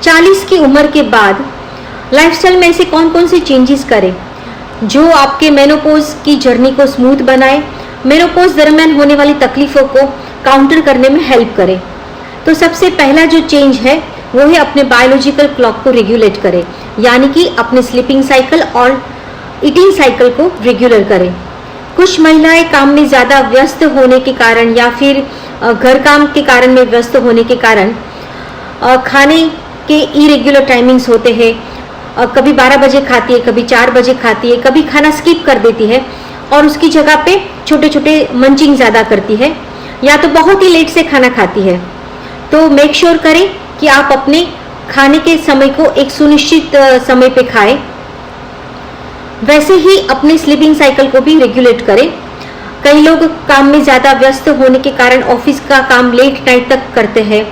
40 की उम्र के बाद लाइफस्टाइल में ऐसे कौन कौन से चेंजेस करें जो आपके मेनोपॉज की जर्नी को स्मूथ बनाए, मेनोपॉज दरमियान होने वाली तकलीफों को काउंटर करने में हेल्प करे। तो सबसे पहला जो चेंज है वो है अपने बायोलॉजिकल क्लॉक को रेगुलेट करें, यानी कि अपने स्लीपिंग साइकिल और ईटिंग साइकिल को रेगुलर करें। कुछ महिलाएं काम में ज़्यादा व्यस्त होने के कारण या फिर घर काम के कारण में व्यस्त होने के कारण खाने के इरेगुलर टाइमिंग्स होते हैं। कभी 12 बजे खाती है, कभी 4 बजे खाती है, कभी खाना स्किप कर देती है और उसकी जगह पे छोटे छोटे मंचिंग ज़्यादा करती है, या तो बहुत ही लेट से खाना खाती है। तो मेक श्योर करें कि आप अपने खाने के समय को एक सुनिश्चित समय पे खाएं। वैसे ही अपने स्लीपिंग साइकिल को भी रेगुलेट करें। कई लोग काम में ज़्यादा व्यस्त होने के कारण ऑफिस का काम लेट नाइट तक करते हैं।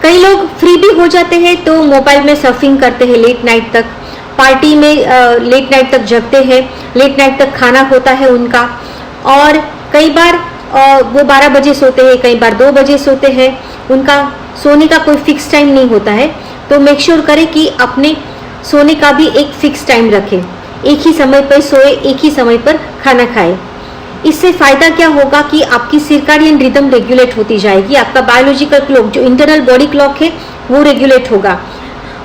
कई लोग फ्री भी हो जाते हैं तो मोबाइल में सर्फिंग करते हैं लेट नाइट तक, पार्टी में लेट नाइट तक जगते हैं, लेट नाइट तक खाना होता है उनका, और कई बार वो 12 बजे सोते हैं, कई बार 2 बजे सोते हैं। उनका सोने का कोई फिक्स टाइम नहीं होता है। तो मेक श्योर करें कि अपने सोने का भी एक फिक्स टाइम रखें, एक ही समय पर सोए, एक ही समय पर खाना खाएं। इससे फायदा क्या होगा कि आपकी सर्कैडियन रिदम रेगुलेट होती जाएगी, आपका बायोलॉजिकल क्लॉक जो इंटरनल बॉडी क्लॉक है वो रेगुलेट होगा,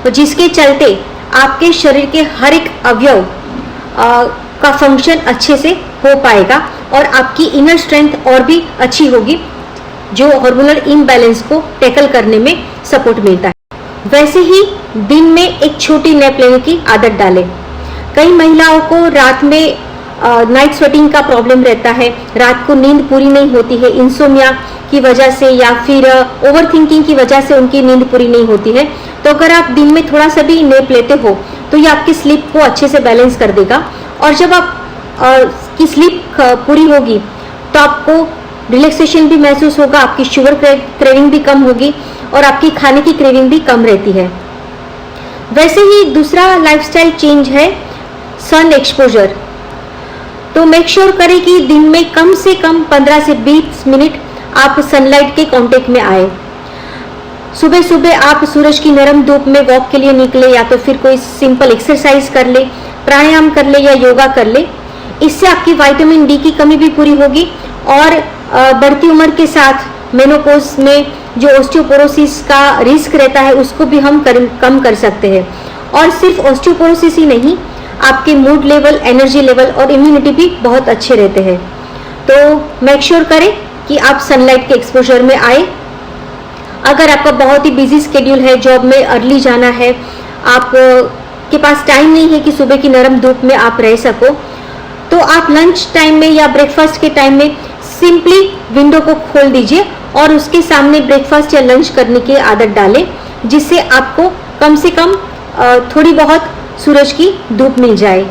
जिसके चलते आपके शरीर के हर एक अवयव का फंक्शन अच्छे से हो पाएगा और आपकी इनर स्ट्रेंथ और भी अच्छी होगी, जो हार्मोनल इम्बैलेंस को टैकल करने में सपोर्ट मिलता है। वैसे ही दिन में एक छोटी नैप लेने की आदत डालें। कई महिलाओं को रात में नाइट स्वेटिंग का प्रॉब्लम रहता है, रात को नींद पूरी नहीं होती है, इंसोमिया की वजह से या फिर ओवर थिंकिंग की वजह से उनकी नींद पूरी नहीं होती है। तो अगर आप दिन में थोड़ा सा भी नैप लेते हो तो ये आपकी स्लीप को अच्छे से बैलेंस कर देगा, और जब आप की स्लीप पूरी होगी तो आपको रिलैक्सेशन भी महसूस होगा, आपकी शुगर क्रेविंग भी कम होगी और आपकी खाने की क्रेविंग भी कम रहती है। वैसे ही दूसरा लाइफस्टाइल चेंज है सन एक्सपोजर। तो मेक श्योर करें कि दिन में कम से कम 15 से 20 मिनट आप सनलाइट के कांटेक्ट में आए। सुबह सुबह आप सूरज की नरम धूप में वॉक के लिए निकले, या तो फिर कोई सिंपल एक्सरसाइज कर ले, प्राणायाम कर ले या योगा कर ले। इससे आपकी विटामिन डी की कमी भी पूरी होगी और बढ़ती उम्र के साथ मेनोपॉज में जो ऑस्टियोपोरोसिस का रिस्क रहता है उसको भी हम कम कर सकते हैं। और सिर्फ ऑस्टियोपोरोसिस ही नहीं, आपके मूड लेवल, एनर्जी लेवल और इम्यूनिटी भी बहुत अच्छे रहते हैं। तो मेक श्योर करें कि आप सनलाइट के एक्सपोजर में आए। अगर आपका बहुत ही बिजी स्केड्यूल है, जॉब में अर्ली जाना है, आप के पास टाइम नहीं है कि सुबह की नरम धूप में आप रह सको, तो आप लंच टाइम में या ब्रेकफास्ट के टाइम में सिंपली विंडो को खोल दीजिए और उसके सामने ब्रेकफास्ट या लंच करने की आदत डालें, जिससे आपको कम से कम थोड़ी बहुत सूरज की धूप मिल जाए।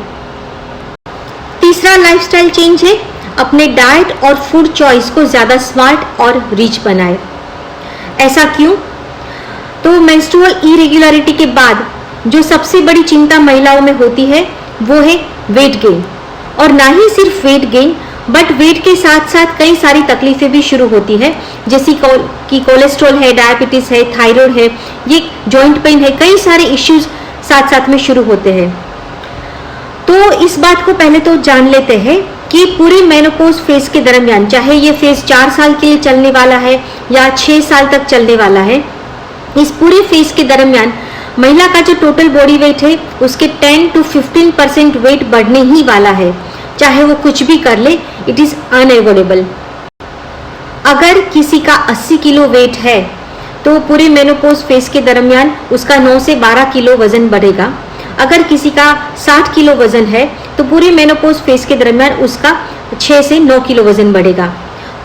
तीसरा लाइफस्टाइल चेंज है अपने डाइट और फूड चॉइस को ज़्यादा स्मार्ट और रिच बनाए। ऐसा क्यों? तो मेंस्ट्रुअल इरेगुलरिटी के बाद जो सबसे बड़ी चिंता महिलाओं में होती है वो है वेट गेन, और ना ही सिर्फ वेट गेन बट वेट के साथ साथ कई सारी तकलीफें भी शुरू होती है, जैसे कि कोलेस्ट्रॉल है, डायबिटीज है, थायराइड है, ये जॉइंट पेन है, कई सारे इश्यूज साथ साथ में शुरू होते हैं। तो इस बात को पहले तो जान लेते हैं कि पूरे मेनोपॉज फेज के दरमियान, चाहे ये फेज 4 साल के लिए चलने वाला है या 6 साल तक चलने वाला है, इस पूरे फेज के दरमियान महिला का जो टोटल बॉडी वेट है उसके 10 to 15% वेट बढ़ने ही वाला है, चाहे वो कुछ भी कर ले, इट इज अनएवॉइडेबल। अगर किसी का 80 किलो वेट है तो पूरे मेनोपॉज फेज के दरमियान उसका 9 से 12 किलो वजन बढ़ेगा। अगर किसी का 60 किलो वजन है तो पूरे मेनोपॉज फेज के दरमियान उसका 6 से 9 किलो वजन बढ़ेगा।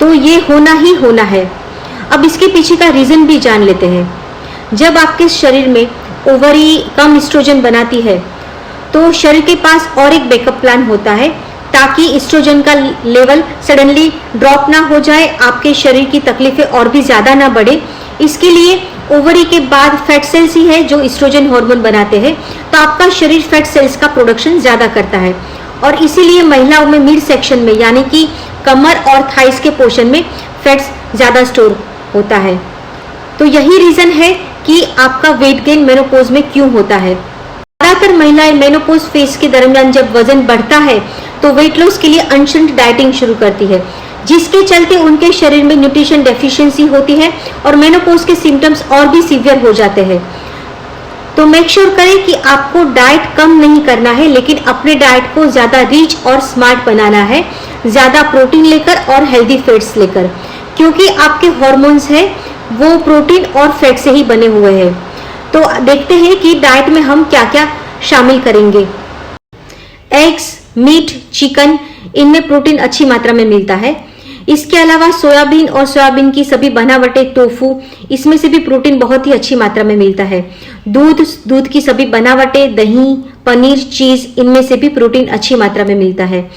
तो ये होना ही होना है। अब इसके पीछे का रीजन भी जान लेते हैं। जब आपके शरीर में ओवरी कम एस्ट्रोजन बनाती है तो शरीर के पास और एक बैकअप प्लान होता है ताकि एस्ट्रोजन का लेवल सडनली ड्रॉप ना हो जाए, आपके शरीर की तकलीफें और भी ज्यादा ना बढ़े। इसके लिए ओवरी के बाद फैट सेल्स ही है जो एस्ट्रोजन हार्मोन बनाते हैं, तो आपका शरीर फैट सेल्स का प्रोडक्शन ज्यादा करता है और इसीलिए महिलाओं में मिड सेक्शन में यानी कि कमर और थाइस के पोर्शन में फैट्स ज्यादा स्टोर होता है। तो यही रीजन है कि आपका वेट गेन मेनोपॉज में क्यों होता है। ज्यादातर महिलाएं मेनोपॉज फेज के दरमियान जब वजन बढ़ता है तो वेट लॉस के लिए अनशंट डाइटिंग शुरू करती है, जिसके चलते उनके शरीर में न्यूट्रिशन डेफिशिएंसी होती है और मेनोपॉज के सिम्टम्स और भी सीवियर हो जाते हैं। तो मेक श्योर करें कि आपको डाइट कम नहीं करना है, लेकिन अपने डाइट को ज्यादा रिच और स्मार्ट बनाना है, ज्यादा प्रोटीन लेकर और हेल्दी फैट्स लेकर, क्योंकि आपके हॉर्मोन्स है वो प्रोटीन और फैट से ही बने हुए हैं। तो देखते हैं कि डाइट में हम क्या क्या शामिल करेंगे। एग्स, मीट, चिकन, इनमें प्रोटीन अच्छी मात्रा में मिलता है। इसके अलावा सोयाबीन और सोयाबीन की सभी बनावटें, टोफू, इसमें से भी प्रोटीन बहुत ही अच्छी मात्रा में मिलता है। दूध की सभी बनावटें, दही, पनीर, चीज, इनमें से भी प्रोटीन अच्छी मात्रा में मिलता है।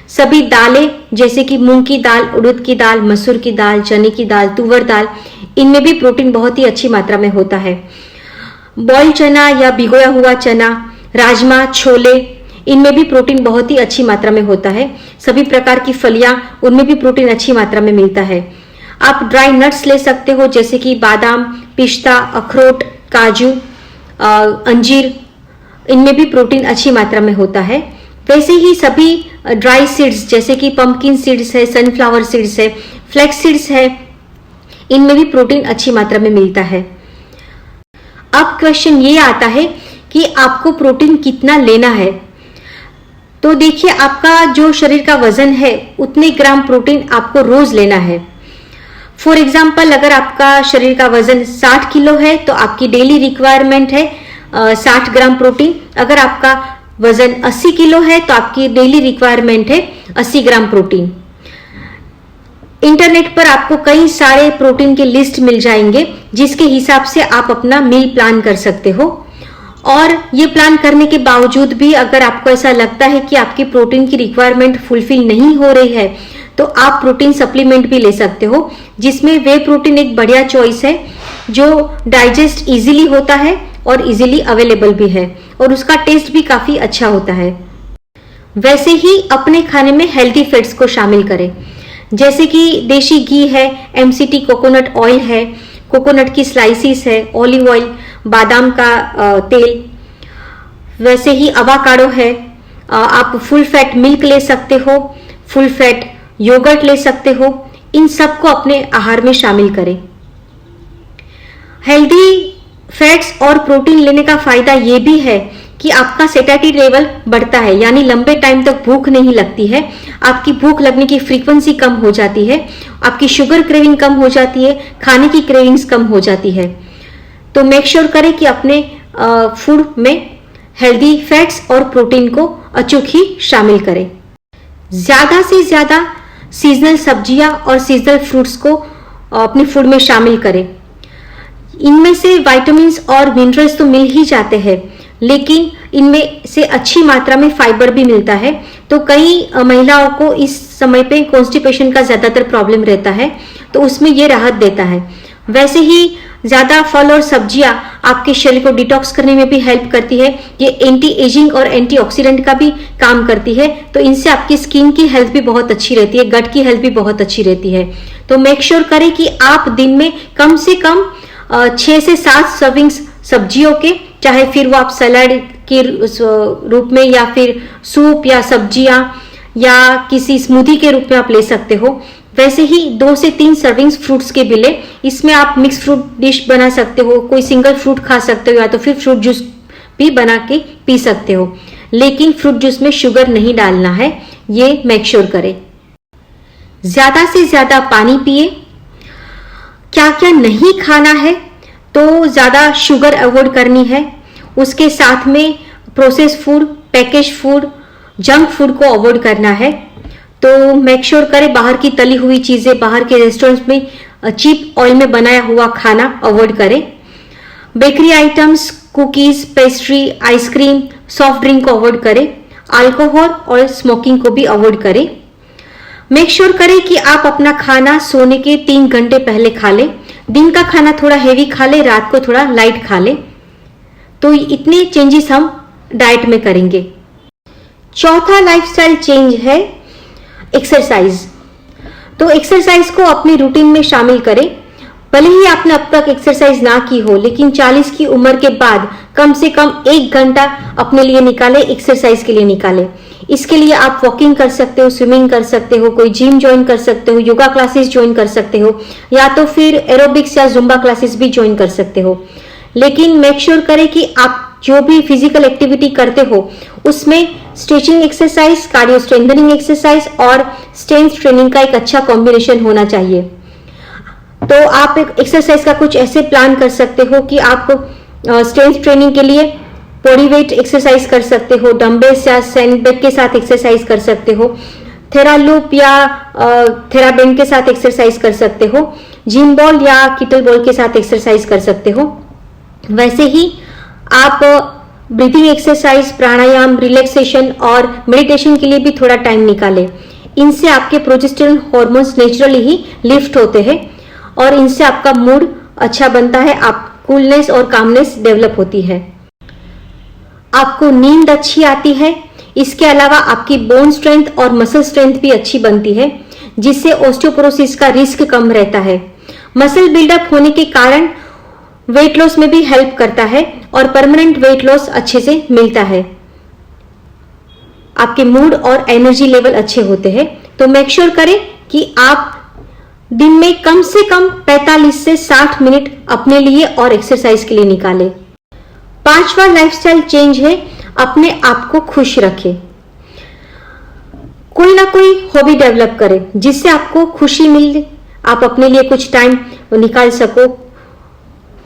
सभी दालें जैसे कि मूंग की दाल, उड़द की दाल, मसूर की दाल, चने की दाल, तुवर दाल, इनमें भी प्रोटीन बहुत ही अच्छी मात्रा में होता है। बॉइल्ड चना या भिगोया हुआ चना, राजमा, छोले, इनमें भी प्रोटीन बहुत ही अच्छी मात्रा में होता है। सभी प्रकार की फलियां, उनमें भी प्रोटीन अच्छी मात्रा में मिलता है। आप ड्राई नट्स ले सकते हो जैसे कि बादाम, पिस्ता, अखरोट, काजू, अंजीर, इनमें भी प्रोटीन अच्छी मात्रा में होता है। वैसे ही सभी ड्राई सीड्स जैसे कि पंपकिन सीड्स है, सनफ्लावर सीड्स है, फ्लैक्स सीड्स है, इनमें भी प्रोटीन अच्छी मात्रा में मिलता है। अब क्वेश्चन ये आता है कि आपको प्रोटीन कितना लेना है। तो देखिए, आपका जो शरीर का वजन है उतने ग्राम प्रोटीन आपको रोज लेना है। फॉर एग्जाम्पल, अगर आपका शरीर का वजन 60 किलो है तो आपकी डेली रिक्वायरमेंट है 60 ग्राम प्रोटीन। अगर आपका वजन 80 किलो है तो आपकी डेली रिक्वायरमेंट है 80 ग्राम प्रोटीन। इंटरनेट पर आपको कई सारे प्रोटीन के लिस्ट मिल जाएंगे, जिसके हिसाब से आप अपना मील प्लान कर सकते हो। और ये प्लान करने के बावजूद भी अगर आपको ऐसा लगता है कि आपकी प्रोटीन की रिक्वायरमेंट फुलफिल नहीं हो रही है तो आप प्रोटीन सप्लीमेंट भी ले सकते हो, जिसमें वे प्रोटीन एक बढ़िया चॉइस है जो डाइजेस्ट इजीली होता है और इजीली अवेलेबल भी है और उसका टेस्ट भी काफी अच्छा होता है। वैसे ही अपने खाने में हेल्दी फैट्स को शामिल करें, जैसे कि देशी घी है, एमसीटी कोकोनट ऑयल है, कोकोनट की स्लाइसिस है, ऑलिव ऑयल, बादाम का तेल, वैसे ही अवाकाडो है। आप फुल फैट मिल्क ले सकते हो, फुल फैट योगर्ट ले सकते हो। इन सबको अपने आहार में शामिल करें। हेल्दी फैट्स और प्रोटीन लेने का फायदा ये भी है कि आपका सेटिस्फैक्शन लेवल बढ़ता है, यानी लंबे टाइम तक भूख नहीं लगती है। आपकी भूख लगने की फ्रीक्वेंसी कम हो जाती है, आपकी शुगर क्रेविंग कम हो जाती है, खाने की क्रेविंग्स कम हो जाती है। तो मेक श्योर करें कि अपने फूड में हेल्दी फैट्स और प्रोटीन को अचूक ही शामिल करें। ज्यादा से ज्यादा सीजनल सब्जियां और सीजनल फ्रूट्स को अपने फूड में शामिल करें। इनमें से विटामिन्स और मिनरल्स तो मिल ही जाते हैं, लेकिन इनमें से अच्छी मात्रा में फाइबर भी मिलता है। तो कई महिलाओं को इस समय पे कॉन्स्टिपेशन का ज्यादातर प्रॉब्लम रहता है, तो उसमें ये राहत देता है। वैसे ही ज्यादा फल और सब्जियां आपके शरीर को डिटॉक्स करने में भी हेल्प करती है। ये एंटी एजिंग और एंटीऑक्सीडेंट का भी काम करती है, तो इनसे आपकी स्किन की हेल्थ भी बहुत अच्छी रहती है, गट की हेल्थ भी बहुत अच्छी रहती है। तो मेक श्योर करें कि आप दिन में कम से कम 6 से 7 सर्विंग्स सब्जियों के, चाहे फिर वो आप सलाद के रूप में या फिर सूप या सब्जियां या किसी स्मूदी के रूप में आप ले सकते हो। वैसे ही 2 से 3 सर्विंग्स फ्रूट्स के भी ले। इसमें आप मिक्स फ्रूट डिश बना सकते हो, कोई सिंगल फ्रूट खा सकते हो या तो फिर फ्रूट जूस भी बना के पी सकते हो, लेकिन फ्रूट जूस में शुगर नहीं डालना है, ये मेक श्योर करें। ज्यादा से ज्यादा पानी पिए। क्या क्या नहीं खाना है, तो ज्यादा शुगर अवॉइड करनी है। उसके साथ में process food, package food, junk food को अवॉइड करना है। तो मेक श्योर करें बाहर की तली हुई चीजें, बाहर के रेस्टोरेंट्स में चीप ऑयल में बनाया हुआ खाना अवॉइड करें। Bakery items, cookies, pastry, ice cream, soft drink को अवॉइड करें। अल्कोहल और स्मोकिंग को भी अवॉइड करें। मेक श्योर करें कि आप अपना खाना सोने के 3 घंटे पहले खा लें। दिन का खाना थोड़ा हेवी खा लें, रात को थोड़ा लाइट खा लें। तो इतने चेंजेस हम डाइट में करेंगे। चौथा लाइफस्टाइल चेंज है एक्सरसाइज। तो एक्सरसाइज को अपनी रूटीन में शामिल करें भले ही आपने अब तक एक्सरसाइज ना की हो, लेकिन 40 की उम्र के बाद कम से कम 1 घंटा अपने लिए निकाले, एक्सरसाइज के लिए निकाले। इसके लिए आप वॉकिंग कर सकते हो, स्विमिंग कर सकते हो, कोई जिम ज्वाइन कर सकते हो, योगा क्लासेस ज्वाइन कर सकते हो, या तो फिर एरोबिक्स या जुम्बा क्लासेस भी ज्वाइन कर सकते हो। लेकिन मेक श्योर करें कि आप जो भी फिजिकल एक्टिविटी करते हो उसमें stretching exercise, cardio strengthening exercise और स्ट्रेंथ ट्रेनिंग का एक अच्छा कॉम्बिनेशन होना चाहिए। तो आप एक एक्सरसाइज का कुछ ऐसे प्लान कर सकते हो कि आप स्ट्रेंथ ट्रेनिंग के लिए बॉडी वेट एक्सरसाइज कर सकते हो, डंबल्स या सैंडबैग के साथ एक्सरसाइज कर सकते हो, थेरा लूप या थेरा बेंड के साथ एक्सरसाइज कर सकते हो, जिम बॉल या किटल बॉल के साथ एक्सरसाइज कर सकते हो। वैसे ही आप ब्रीथिंग एक्सरसाइज, प्राणायाम, रिलैक्सेशन और मेडिटेशन के लिए भी थोड़ा टाइम निकालें। इनसे आपके प्रोजेस्टेरोन हार्मोन्स नेचुरली ही लिफ्ट होते हैं और इनसे आपका मूड अच्छा बनता है, आप कूलनेस और कामनेस डेवलप होती है, आपको नींद अच्छी आती है। इसके अलावा आपकी बोन स्ट्रेंथ और मसल स्ट्रेंथ भी अच्छी बनती है, जिससे ऑस्टियोपोरोसिस का रिस्क कम रहता है। मसल बिल्डअप होने के कारण वेट लॉस में भी हेल्प करता है और परमानेंट वेट लॉस अच्छे से मिलता है। आपके मूड और एनर्जी लेवल अच्छे होते हैं। तो मेक श्योर करें कि आप दिन में कम से कम 45 से 60 मिनट अपने लिए और एक्सरसाइज के लिए निकालें। 5वां लाइफस्टाइल चेंज है, अपने आप को खुश रखें। कोई ना कोई हॉबी डेवलप करें जिससे आपको खुशी मिले, आप अपने लिए कुछ टाइम निकाल सको।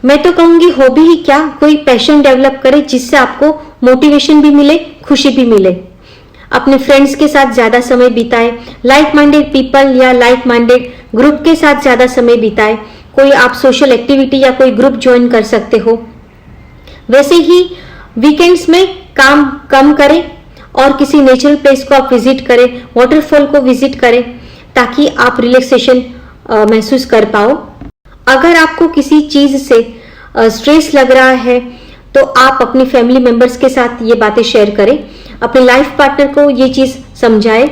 मैं तो कहूंगी हॉबी ही क्या, कोई पैशन डेवलप करें जिससे आपको मोटिवेशन भी मिले, खुशी भी मिले। अपने फ्रेंड्स के साथ ज्यादा समय बिताएं, लाइक माइंडेड पीपल या लाइक माइंडेड ग्रुप के साथ ज्यादा समय बिताएं। कोई आप सोशल एक्टिविटी या कोई ग्रुप ज्वाइन कर सकते हो। वैसे ही वीकेंड्स में काम कम करें और किसी नेचुरल प्लेस को आप विजिट करें, वाटरफॉल को विजिट करें, ताकि आप रिलैक्सेशन महसूस कर पाओ। अगर आपको किसी चीज से स्ट्रेस लग रहा है तो आप अपनी फैमिली मेंबर्स के साथ ये बातें शेयर करें, अपने लाइफ पार्टनर को ये चीज समझाएं।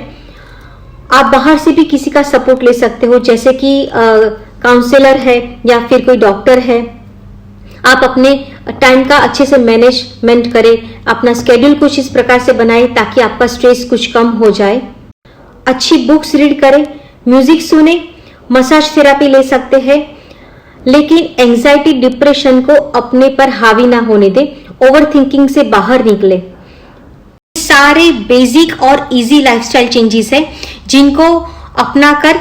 आप बाहर से भी किसी का सपोर्ट ले सकते हो, जैसे कि काउंसलर है या फिर कोई डॉक्टर है। आप अपने टाइम का अच्छे से मैनेजमेंट करें, अपना स्केड्यूल कुछ इस प्रकार से बनाएं ताकि आपका स्ट्रेस कुछ कम हो जाए। अच्छी बुक्स रीड करें, म्यूजिक सुने, मसाज थेरापी ले सकते हैं, लेकिन एंजाइटी डिप्रेशन को अपने पर हावी ना होने दें, ओवर थिंकिंग से बाहर निकले। सारे बेसिक और इजी लाइफस्टाइल चेंजेस है जिनको अपनाकर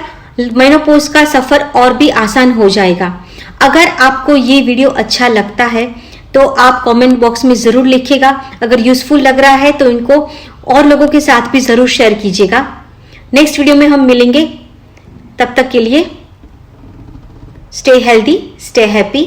मेनोपॉज का सफर और भी आसान हो जाएगा। अगर आपको ये वीडियो अच्छा लगता है तो आप कमेंट बॉक्स में जरूर लिखिएगा। अगर यूजफुल लग रहा है तो इनको और लोगों के साथ भी जरूर शेयर कीजिएगा। नेक्स्ट वीडियो में हम मिलेंगे, तब तक के लिए स्टे हेल्दी, स्टे हैप्पी।